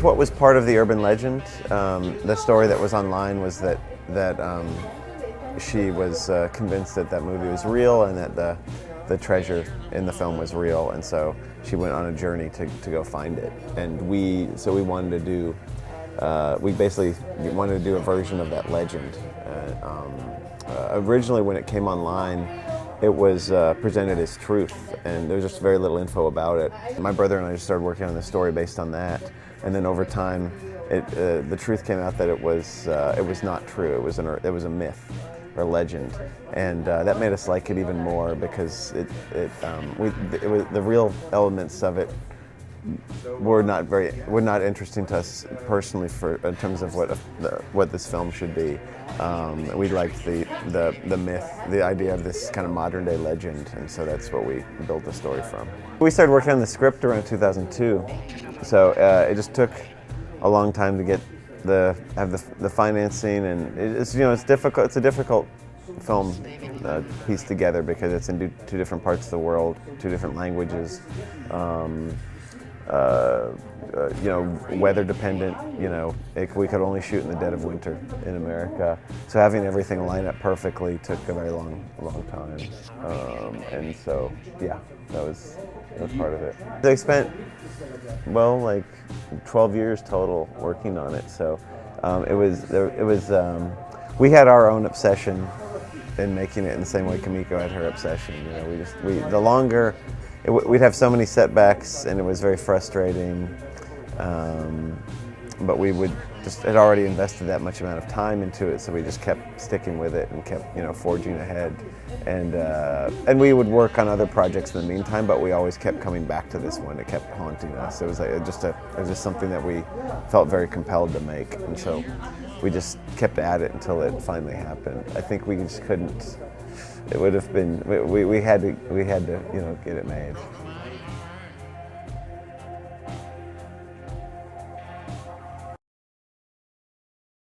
What was part of the urban legend, the story that was online was that she was convinced that that movie was real and that the treasure in the film was real, and so she went on a journey to go find it. And we wanted to do, we basically wanted to do a version of that legend. Originally, when it came online, it was presented as truth, and there was just very little info about it. My brother and I just started working on the story based on that, and then over time, the truth came out that it was not true. It was a myth or legend, and that made us like it even more because the real elements of it were not interesting to us personally in terms of what this film should be. We liked the myth, the idea of this kind of modern day legend, and so that's what we built the story from. We started working on the script around 2002, so it just took a long time to get have the financing, and it's difficult. It's a difficult film piece together because it's in two different parts of the world, two different languages. Weather dependent. We could only shoot in the dead of winter in America, so having everything line up perfectly took a very long time. And so, yeah, that was part of it. They spent like 12 years total working on it. So we had our own obsession in making it in the same way Kumiko had her obsession. We'd have so many setbacks, and it was very frustrating. But we had already invested that much amount of time into it, so we just kept sticking with it and kept forging ahead. And we would work on other projects in the meantime, but we always kept coming back to this one. It kept haunting us. It was just something that we felt very compelled to make, and so we just kept at it until it finally happened. I think we just couldn't. It would have been. We had to get it made.